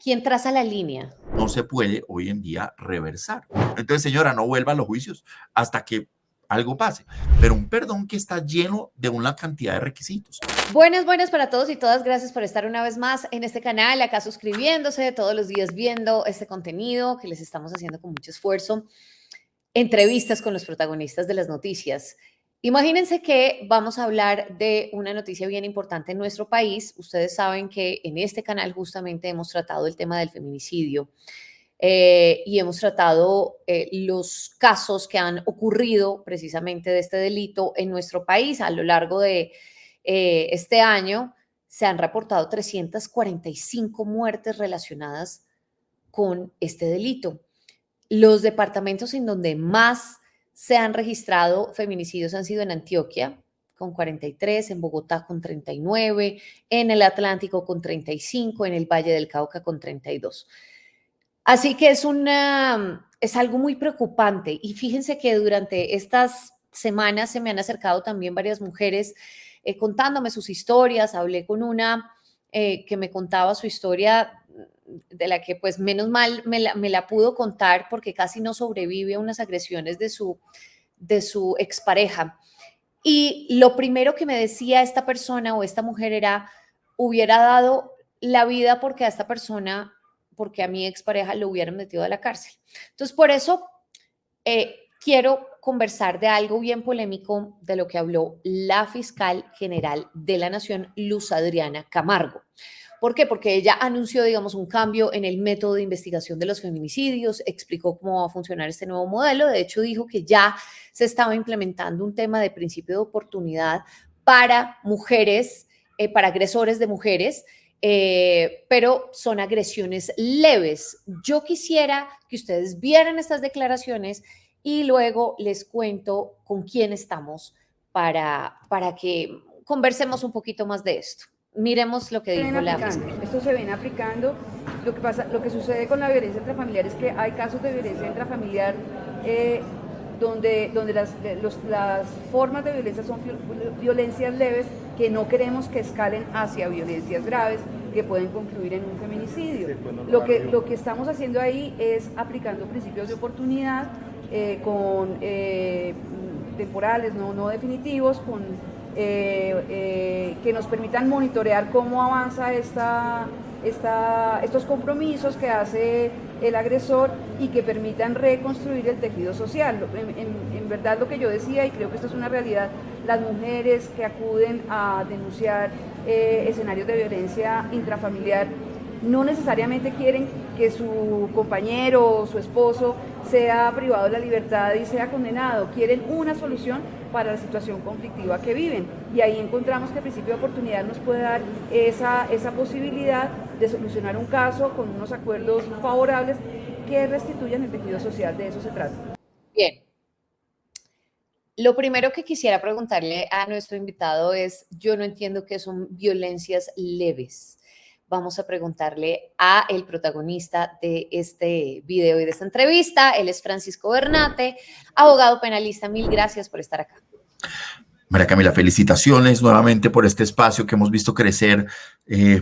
¿Quién traza la línea? No se puede hoy en día reversar. Entonces, señora, no vuelva a los juicios hasta que algo pase. Pero un perdón que está lleno de una cantidad de requisitos. Buenas para todos y todas. Gracias por estar una vez más en este canal, acá suscribiéndose, todos los días viendo este contenido que les estamos haciendo con mucho esfuerzo. Entrevistas con los protagonistas de las noticias. Imagínense que vamos a hablar de una noticia bien importante en nuestro país. Ustedes saben que en este canal justamente hemos tratado el tema del feminicidio y hemos tratado los casos que han ocurrido precisamente de este delito en nuestro país. A lo largo de este año se han reportado 345 muertes relacionadas con este delito. Los departamentos en donde más se han registrado feminicidios han sido en Antioquia, con 43, en Bogotá con 39, en el Atlántico con 35, en el Valle del Cauca con 32. Así que es algo muy preocupante. Y fíjense que durante estas semanas se me han acercado también varias mujeres contándome sus historias. Hablé con una que me contaba su historia de la que pues menos mal me la pudo contar porque casi no sobrevive a unas agresiones de su expareja. Y lo primero que me decía esta persona o esta mujer era, hubiera dado la vida porque a esta persona, porque a mi expareja lo hubieran metido a la cárcel. Entonces, por eso quiero conversar de algo bien polémico de lo que habló la fiscal general de la Nación, Luz Adriana Camargo. ¿Por qué? Porque ella anunció, digamos, un cambio en el método de investigación de los feminicidios, explicó cómo va a funcionar este nuevo modelo. De hecho, dijo que ya se estaba implementando un tema de principio de oportunidad para mujeres, para agresores de mujeres, pero son agresiones leves. Yo quisiera que ustedes vieran estas declaraciones y luego les cuento con quién estamos para que conversemos un poquito más de esto. Miremos lo que dijo la fiscal. Esto se viene aplicando. Lo que sucede con la violencia intrafamiliar es que hay casos de violencia intrafamiliar donde las formas de violencia son violencias leves que no queremos que escalen hacia violencias graves que pueden concluir en un feminicidio. Lo que estamos haciendo ahí es aplicando principios de oportunidad con temporales, no definitivos, que nos permitan monitorear cómo avanza estos compromisos que hace el agresor y que permitan reconstruir el tejido social. En verdad, lo que yo decía, y creo que esto es una realidad, las mujeres que acuden a denunciar escenarios de violencia intrafamiliar no necesariamente quieren que su compañero o su esposo sea privado de la libertad y sea condenado. Quieren una solución para la situación conflictiva que viven. Y ahí encontramos que el principio de oportunidad nos puede dar esa posibilidad de solucionar un caso con unos acuerdos favorables que restituyan el tejido social. De eso se trata. Bien. Lo primero que quisiera preguntarle a nuestro invitado es, yo no entiendo qué son violencias leves. Vamos a preguntarle a el protagonista de este video y de esta entrevista. Él es Francisco Bernate, abogado penalista. Mil gracias por estar acá. María Camila, felicitaciones nuevamente por este espacio que hemos visto crecer.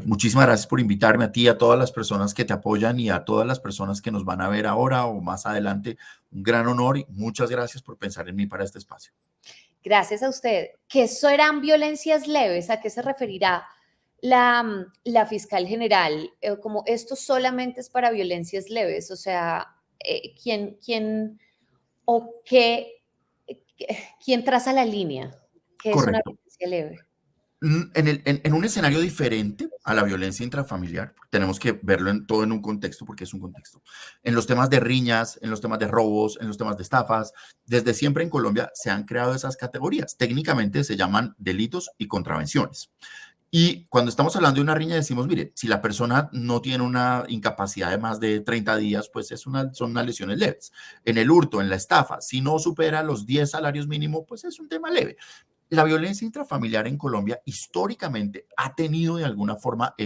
Muchísimas gracias por invitarme a ti, a todas las personas que te apoyan y a todas las personas que nos van a ver ahora o más adelante. Un gran honor y muchas gracias por pensar en mí para este espacio. Gracias a usted. ¿Qué serán violencias leves? ¿A qué se referirá la fiscal general? Como esto solamente es para violencias leves, o sea, ¿quién o quién traza la línea? ¿Qué es una Correcto. violencia leve? En un escenario diferente a la violencia intrafamiliar, tenemos que verlo todo en un contexto, porque es un contexto. En los temas de riñas, en los temas de robos, en los temas de estafas, desde siempre en Colombia se han creado esas categorías. Técnicamente se llaman delitos y contravenciones. Y cuando estamos hablando de una riña decimos, mire, si la persona no tiene una incapacidad de más de 30 días, pues son unas lesiones leves. En el hurto, en la estafa, si no supera los 10 salarios mínimos, pues es un tema leve. La violencia intrafamiliar en Colombia históricamente ha tenido de alguna forma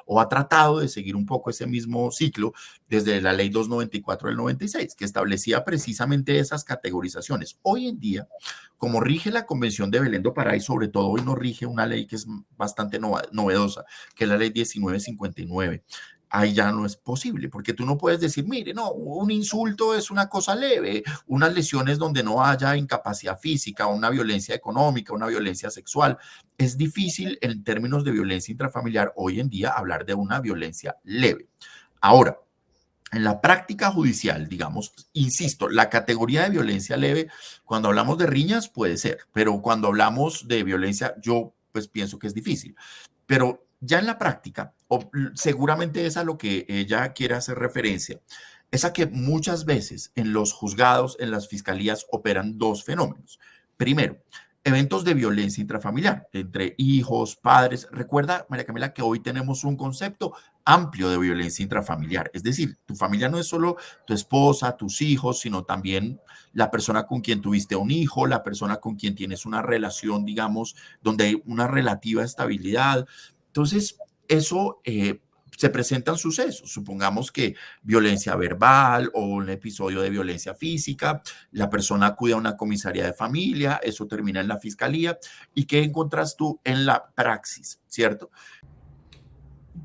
o ha tratado de seguir un poco ese mismo ciclo desde la ley 294 del 96, que establecía precisamente esas categorizaciones. Hoy en día, como rige la Convención de Belén do Pará y sobre todo hoy nos rige una ley que es bastante novedosa, que es la ley 1959, ahí ya no es posible, porque tú no puedes decir, mire, no, un insulto es una cosa leve, unas lesiones donde no haya incapacidad física, una violencia económica, una violencia sexual. Es difícil en términos de violencia intrafamiliar hoy en día hablar de una violencia leve. Ahora, en la práctica judicial, digamos, insisto, la categoría de violencia leve, cuando hablamos de riñas puede ser, pero cuando hablamos de violencia, yo pues pienso que es difícil. Pero ya en la práctica, seguramente es a lo que ella quiere hacer referencia, es a que muchas veces en los juzgados, en las fiscalías, operan dos fenómenos. Primero, eventos de violencia intrafamiliar entre hijos, padres. Recuerda, María Camila, que hoy tenemos un concepto amplio de violencia intrafamiliar. Es decir, tu familia no es solo tu esposa, tus hijos, sino también la persona con quien tuviste un hijo, la persona con quien tienes una relación, digamos, donde hay una relativa estabilidad. Entonces, eso se presentan sucesos. Supongamos que violencia verbal o un episodio de violencia física, la persona acude a una comisaría de familia, eso termina en la fiscalía. ¿Y qué encuentras tú en la praxis, cierto?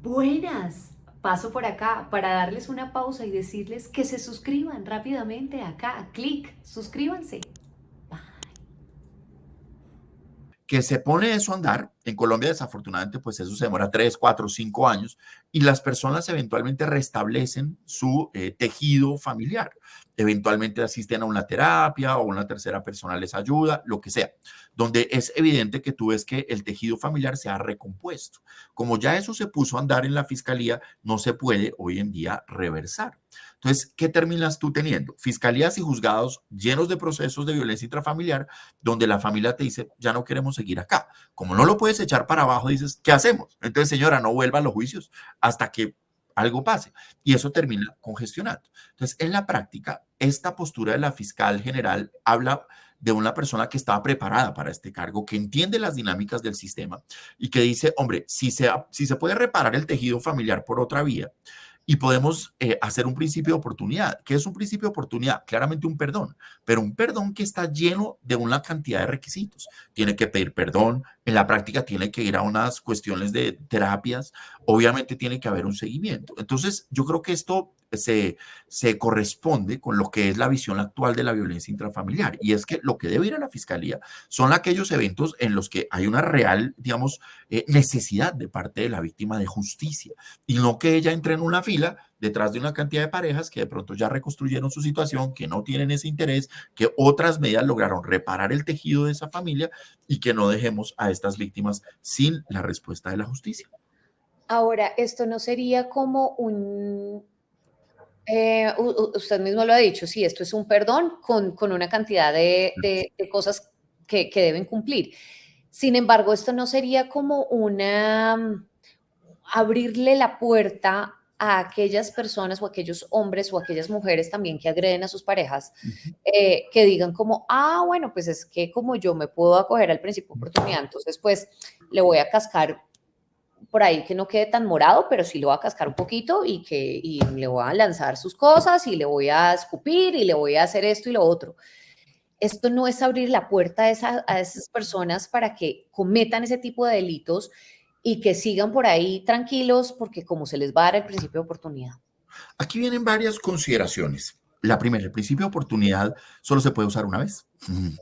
Buenas, paso por acá para darles una pausa y decirles que se suscriban rápidamente acá, clic, suscríbanse. Que se pone eso a andar. En Colombia, desafortunadamente, pues eso se demora 3, 4, 5 años y las personas eventualmente restablecen su tejido familiar. Eventualmente asisten a una terapia o una tercera persona les ayuda, lo que sea, donde es evidente que tú ves que el tejido familiar se ha recompuesto. Como ya eso se puso a andar en la fiscalía, no se puede hoy en día reversar. Entonces, ¿qué terminas tú teniendo? Fiscalías y juzgados llenos de procesos de violencia intrafamiliar, donde la familia te dice, ya no queremos seguir acá. Como no lo puedes echar para abajo, dices, ¿qué hacemos? Entonces, señora, no vuelva a los juicios hasta que algo pase. Y eso termina congestionando. Entonces, en la práctica, esta postura de la fiscal general habla de una persona que estaba preparada para este cargo, que entiende las dinámicas del sistema y que dice, hombre, si se puede reparar el tejido familiar por otra vía, y podemos hacer un principio de oportunidad. ¿Qué es un principio de oportunidad? Claramente un perdón, pero un perdón que está lleno de una cantidad de requisitos. Tiene que pedir perdón, en la práctica tiene que ir a unas cuestiones de terapias, obviamente tiene que haber un seguimiento. Entonces, yo creo que esto se corresponde con lo que es la visión actual de la violencia intrafamiliar, y es que lo que debe ir a la fiscalía son aquellos eventos en los que hay una real, digamos, necesidad de parte de la víctima de justicia, y no que ella entre en una fila detrás de una cantidad de parejas que de pronto ya reconstruyeron su situación, que no tienen ese interés, que otras medidas lograron reparar el tejido de esa familia y que no dejemos a estas víctimas sin la respuesta de la justicia. Ahora, esto no sería como un, usted mismo lo ha dicho, sí, esto es un perdón con una cantidad de cosas que deben cumplir. Sin embargo, esto no sería como una, abrirle la puerta a aquellas personas o aquellos hombres o aquellas mujeres también que agreden a sus parejas, que digan como, ah, bueno, pues es que como yo me puedo acoger al principio de oportunidad, entonces pues le voy a cascar por ahí que no quede tan morado, pero sí le voy a cascar un poquito y le voy a lanzar sus cosas y le voy a escupir y le voy a hacer esto y lo otro. Esto no es abrir la puerta a esas personas para que cometan ese tipo de delitos y que sigan por ahí tranquilos porque como se les va a dar el principio de oportunidad. Aquí vienen varias consideraciones. La primera, el principio de oportunidad solo se puede usar una vez.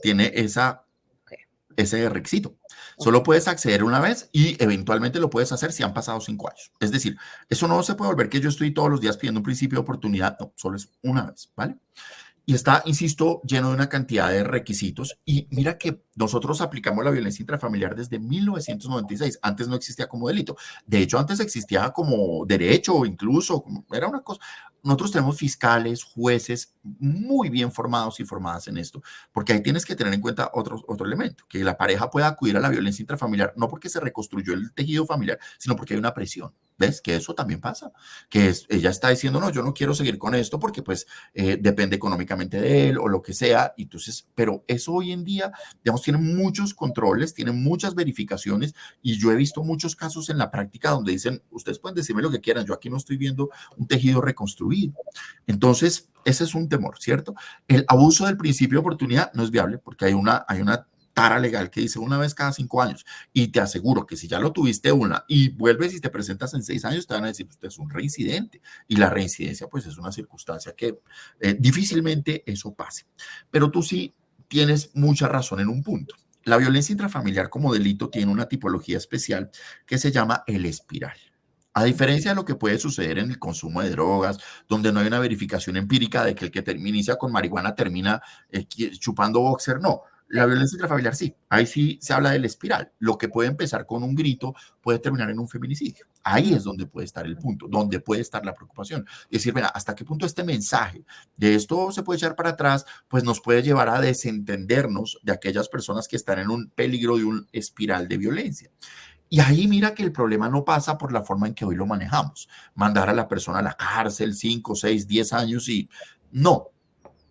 Tiene ese requisito. Solo puedes acceder una vez y eventualmente lo puedes hacer si han pasado 5 años. Es decir, eso no se puede volver que yo estoy todos los días pidiendo un principio de oportunidad. No, solo es una vez, ¿vale? Y está, insisto, lleno de una cantidad de requisitos. Y mira que nosotros aplicamos la violencia intrafamiliar desde 1996. Antes no existía como delito. De hecho, antes existía como derecho, incluso, era una cosa. Nosotros tenemos fiscales, jueces muy bien formados y formadas en esto, porque ahí tienes que tener en cuenta otro elemento, que la pareja pueda acudir a la violencia intrafamiliar, no porque se reconstruyó el tejido familiar, sino porque hay una presión. ¿Ves? Que eso también pasa, que ella está diciendo, no, yo no quiero seguir con esto porque pues depende económicamente de él o lo que sea, entonces, pero eso hoy en día, digamos, tiene muchos controles, tiene muchas verificaciones y yo he visto muchos casos en la práctica donde dicen, ustedes pueden decirme lo que quieran, yo aquí no estoy viendo un tejido reconstruido. Entonces, ese es un temor, ¿cierto? El abuso del principio de oportunidad no es viable porque hay una tara legal que dice una vez cada 5 años. Y te aseguro que si ya lo tuviste una y vuelves y te presentas en 6 años, te van a decir, usted es un reincidente. Y la reincidencia, pues, es una circunstancia que difícilmente eso pase. Pero tú sí tienes mucha razón en un punto. La violencia intrafamiliar como delito tiene una tipología especial que se llama el espiral. A diferencia de lo que puede suceder en el consumo de drogas, donde no hay una verificación empírica de que el que inicia con marihuana termina chupando boxer, no. La violencia intrafamiliar sí, ahí sí se habla del espiral. Lo que puede empezar con un grito puede terminar en un feminicidio. Ahí es donde puede estar el punto, donde puede estar la preocupación. Es decir, mira, hasta qué punto este mensaje de esto se puede echar para atrás, pues nos puede llevar a desentendernos de aquellas personas que están en un peligro de un espiral de violencia. Y ahí mira que el problema no pasa por la forma en que hoy lo manejamos. Mandar a la persona a la cárcel 5, 6, 10 años y no.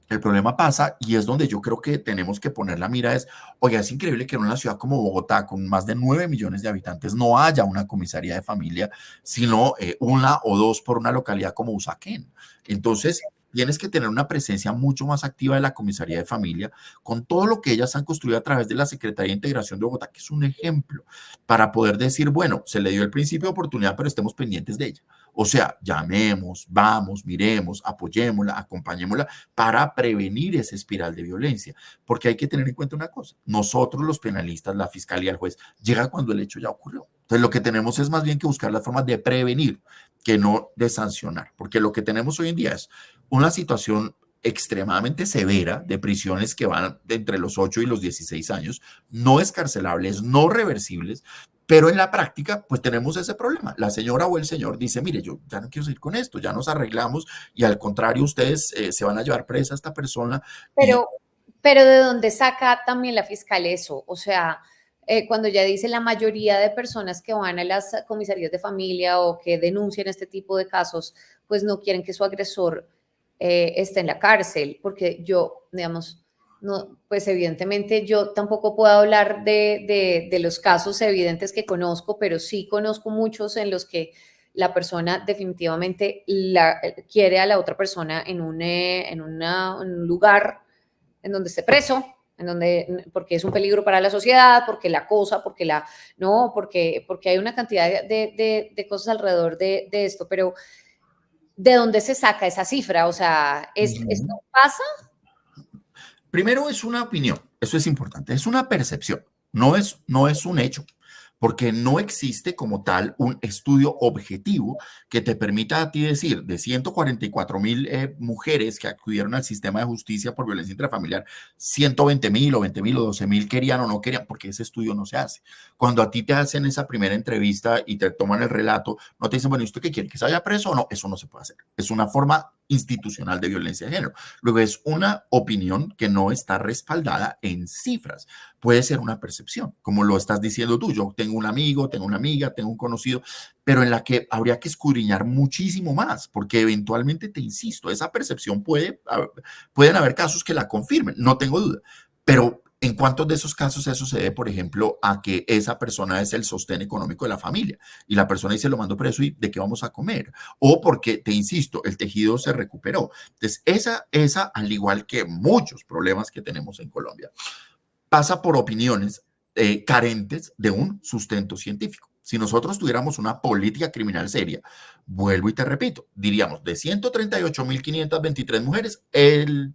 El problema pasa y es donde yo creo que tenemos que poner la mira es, oye, es increíble que en una ciudad como Bogotá, con más de 9 millones de habitantes, no haya una comisaría de familia, sino una o dos por una localidad como Usaquén. Entonces, tienes que tener una presencia mucho más activa de la comisaría de familia, con todo lo que ellas han construido a través de la Secretaría de Integración de Bogotá, que es un ejemplo, para poder decir, bueno, se le dio el principio de oportunidad, pero estemos pendientes de ella. O sea, llamemos, vamos, miremos, apoyémosla, acompañémosla para prevenir esa espiral de violencia. Porque hay que tener en cuenta una cosa, nosotros los penalistas, la fiscalía, el juez, llega cuando el hecho ya ocurrió. Entonces lo que tenemos es más bien que buscar las formas de prevenir, que no de sancionar, porque lo que tenemos hoy en día es una situación extremadamente severa de prisiones que van de entre los 8 y los 16 años, no escarcelables, no reversibles, pero en la práctica, pues tenemos ese problema. La señora o el señor dice, mire, yo ya no quiero seguir con esto, ya nos arreglamos y al contrario, ustedes se van a llevar presa a esta persona. Pero ¿de dónde saca también la fiscal eso? O sea, cuando ya dice la mayoría de personas que van a las comisarías de familia o que denuncian este tipo de casos, pues no quieren que su agresor esté en la cárcel, porque yo, digamos, no, pues evidentemente yo tampoco puedo hablar de los casos evidentes que conozco, pero sí conozco muchos en los que la persona definitivamente quiere a la otra persona en un lugar en donde esté preso, porque es un peligro para la sociedad, porque la acosa, porque hay una cantidad de cosas alrededor de esto, pero ¿de dónde se saca esa cifra? O sea, ¿esto pasa? Primero es una opinión, eso es importante, es una percepción, no es un hecho, porque no existe como tal un estudio objetivo que te permita a ti decir de 144,000 mujeres que acudieron al sistema de justicia por violencia intrafamiliar, 120,000 o 20,000 o 12,000 querían o no querían, porque ese estudio no se hace. Cuando a ti te hacen esa primera entrevista y te toman el relato, no te dicen, bueno, ¿y usted qué quiere? ¿Que se vaya preso o no? Eso no se puede hacer. Es una forma institucional de violencia de género. Luego es una opinión que no está respaldada en cifras. Puede ser una percepción, como lo estás diciendo tú. Yo tengo un amigo, tengo una amiga, tengo un conocido, pero en la que habría que escudriñar muchísimo más, porque eventualmente, te insisto, esa percepción pueden haber casos que la confirmen, no tengo duda, pero ¿en cuántos de esos casos eso se debe, por ejemplo, a que esa persona es el sostén económico de la familia y la persona dice, lo mando preso y de qué vamos a comer? O porque, te insisto, el tejido se recuperó. Entonces, esa al igual que muchos problemas que tenemos en Colombia, pasa por opiniones carentes de un sustento científico. Si nosotros tuviéramos una política criminal seria, vuelvo y te repito, diríamos de 138,523 mujeres, el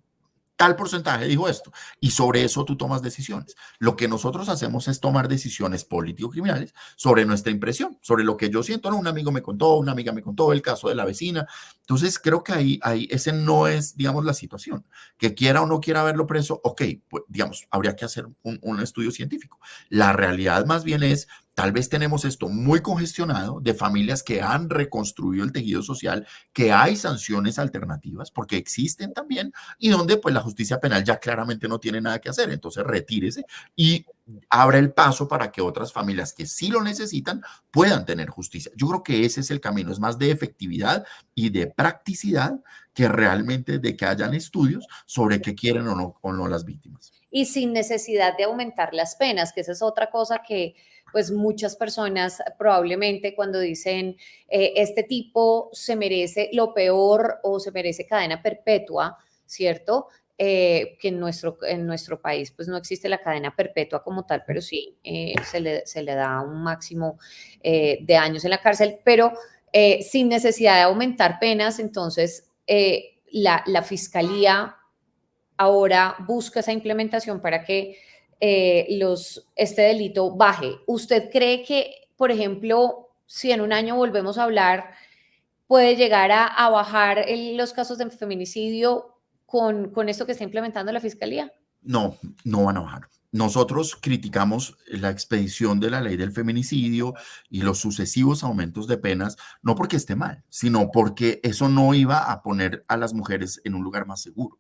tal porcentaje dijo esto, y sobre eso tú tomas decisiones. Lo que nosotros hacemos es tomar decisiones político-criminales sobre nuestra impresión, sobre lo que yo siento, no, un amigo me contó, una amiga me contó, el caso de la vecina. Entonces, creo que ahí ese no es, digamos, la situación. Que quiera o no quiera verlo preso, ok, pues, digamos, habría que hacer un estudio científico. La realidad más bien es, tal vez tenemos esto muy congestionado de familias que han reconstruido el tejido social, que hay sanciones alternativas, porque existen también, y donde pues la justicia penal ya claramente no tiene nada que hacer. Entonces retírese y abra el paso para que otras familias que sí lo necesitan puedan tener justicia. Yo creo que ese es el camino, es más de efectividad y de practicidad que realmente de que hayan estudios sobre qué quieren o no las víctimas. Y sin necesidad de aumentar las penas, que esa es otra cosa que pues muchas personas probablemente cuando dicen este tipo se merece lo peor o se merece cadena perpetua, ¿cierto? que en nuestro país pues no existe la cadena perpetua como tal, pero sí se le da un máximo de años en la cárcel, pero sin necesidad de aumentar penas. Entonces la fiscalía ahora busca esa implementación para que este delito baje. ¿Usted cree que, por ejemplo, si en un año volvemos a hablar, puede llegar a bajar los casos de feminicidio con esto que está implementando la fiscalía? No, no van a bajar. Nosotros criticamos la expedición de la ley del feminicidio y los sucesivos aumentos de penas, no porque esté mal, sino porque eso no iba a poner a las mujeres en un lugar más seguro.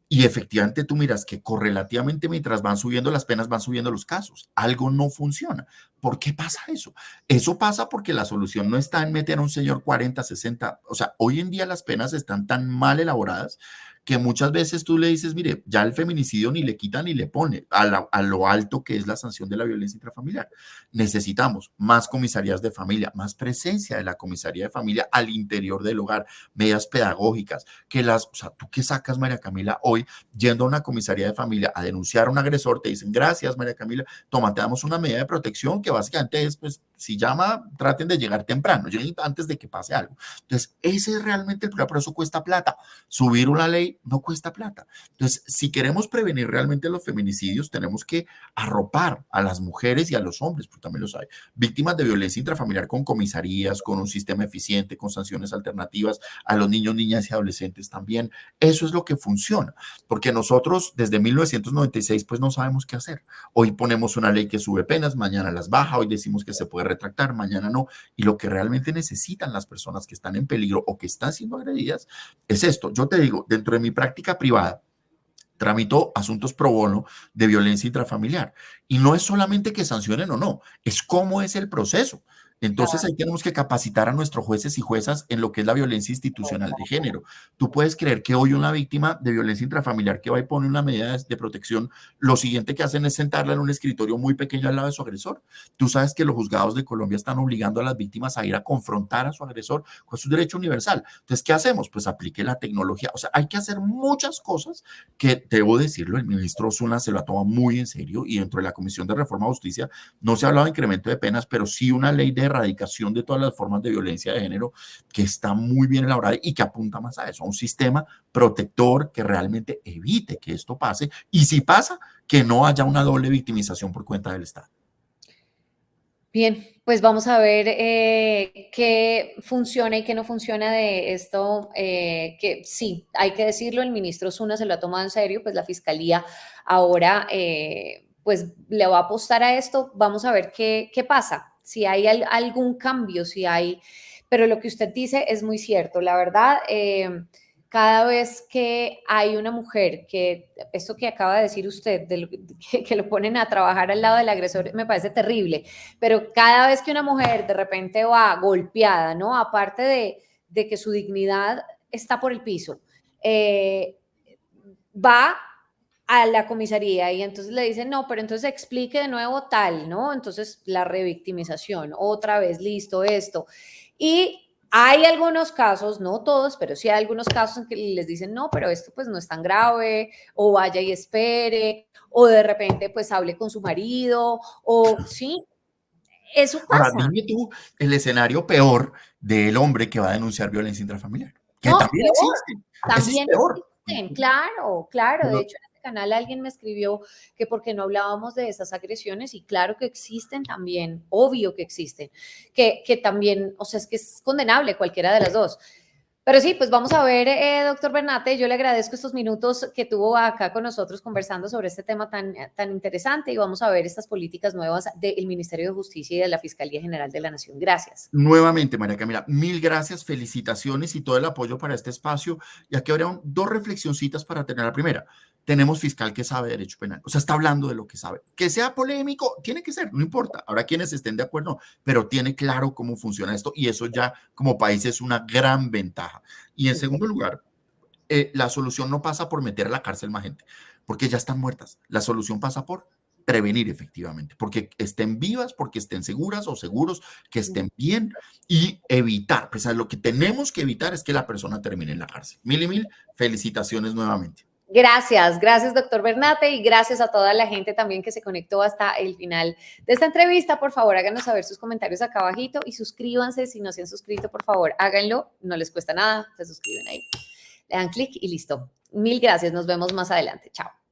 Y efectivamente tú miras que correlativamente mientras van subiendo las penas, van subiendo los casos. Algo no funciona. ¿Por qué pasa eso? Eso pasa porque la solución no está en meter a un señor 40, 60. O sea, hoy en día las penas están tan mal elaboradas que muchas veces tú le dices, mire, ya el feminicidio ni le quita ni le pone a lo alto que es la sanción de la violencia intrafamiliar. Necesitamos más comisarías de familia, más presencia de la comisaría de familia al interior del hogar, medidas pedagógicas, o sea, tú qué sacas, María Camila, hoy yendo a una comisaría de familia a denunciar a un agresor, te dicen, gracias, María Camila, toma, te damos una medida de protección que básicamente es, pues, si llama, traten de llegar temprano, lleguen antes de que pase algo. Entonces, ese es realmente el problema, pero eso cuesta plata. Subir una ley no cuesta plata. Entonces, si queremos prevenir realmente los feminicidios, tenemos que arropar a las mujeres y a los hombres, porque también los hay, víctimas de violencia intrafamiliar con comisarías, con un sistema eficiente, con sanciones alternativas, a los niños, niñas y adolescentes también. Eso es lo que funciona, porque nosotros desde 1996 pues no sabemos qué hacer. Hoy ponemos una ley que sube penas, mañana las baja, hoy decimos que se puede retractar, mañana no, y lo que realmente necesitan las personas que están en peligro o que están siendo agredidas es esto. Yo te digo, dentro de mi práctica privada, tramito asuntos pro bono de violencia intrafamiliar. Y no es solamente que sancionen o no, es cómo es el proceso. Entonces ahí tenemos que capacitar a nuestros jueces y juezas en lo que es la violencia institucional de género. Tú puedes creer que hoy una víctima de violencia intrafamiliar que va y pone una medida de protección, lo siguiente que hacen es sentarla en un escritorio muy pequeño al lado de su agresor. Tú sabes que los juzgados de Colombia están obligando a las víctimas a ir a confrontar a su agresor, con su derecho universal. Entonces, ¿qué hacemos? Pues aplique la tecnología. O sea, hay que hacer muchas cosas que, debo decirlo, el ministro Osuna se lo ha tomado muy en serio y dentro de la Comisión de Reforma y Justicia no se ha hablado de incremento de penas, pero sí una ley de erradicación de todas las formas de violencia de género que está muy bien elaborada y que apunta más a eso, a un sistema protector que realmente evite que esto pase y si pasa, que no haya una doble victimización por cuenta del Estado. Bien, pues vamos a ver qué funciona y qué no funciona de esto, que sí, hay que decirlo, el ministro Osuna se lo ha tomado en serio, pues la Fiscalía ahora pues le va a apostar a esto, vamos a ver qué pasa, si hay algún cambio, si hay, pero lo que usted dice es muy cierto, la verdad, cada vez que hay una mujer, que esto que acaba de decir usted, que lo ponen a trabajar al lado del agresor, me parece terrible, pero cada vez que una mujer de repente va golpeada, ¿no? Aparte de que su dignidad está por el piso, va a la comisaría y entonces le dicen, no, pero entonces explique de nuevo tal, ¿no? Entonces la revictimización, otra vez, listo, esto. Y hay algunos casos, no todos, pero sí hay algunos casos en que les dicen, no, pero esto pues no es tan grave, o vaya y espere, o de repente pues hable con su marido, o sí, eso Ahora, pasa. dime tú el escenario peor del hombre que va a denunciar violencia intrafamiliar, que No, también peor, existe. Ese es también peor. existen, claro, claro. De Pero, hecho, en este canal alguien me escribió que por qué no hablábamos de esas agresiones y claro que existen también, obvio que existen, que también, o sea, es que es condenable cualquiera de las dos. Pero sí, pues vamos a ver, doctor Bernate, yo le agradezco estos minutos que tuvo acá con nosotros conversando sobre este tema tan interesante y vamos a ver estas políticas nuevas del Ministerio de Justicia y de la Fiscalía General de la Nación. Gracias. nuevamente, María Camila, mil gracias, felicitaciones y todo el apoyo para este espacio. Y aquí habrá dos reflexioncitas para tener. La primera, tenemos fiscal que sabe derecho penal, o sea, está hablando de lo que sabe. Que sea polémico, tiene que ser, no importa. Habrá quienes estén de acuerdo, pero tiene claro cómo funciona esto y eso ya como país es una gran ventaja. Y en segundo lugar, la solución no pasa por meter a la cárcel más gente, porque ya están muertas. La solución pasa por prevenir efectivamente, porque estén vivas, porque estén seguras o seguros, que estén bien y evitar, pues lo que tenemos que evitar es que la persona termine en la cárcel. Mil y mil felicitaciones nuevamente. Gracias, doctor Bernate, y gracias a toda la gente también que se conectó hasta el final de esta entrevista. Por favor, háganos saber sus comentarios acá abajito y suscríbanse. Si no se han suscrito, por favor, háganlo. No les cuesta nada, se suscriben ahí. Le dan clic y listo. Mil gracias, nos vemos más adelante. Chao.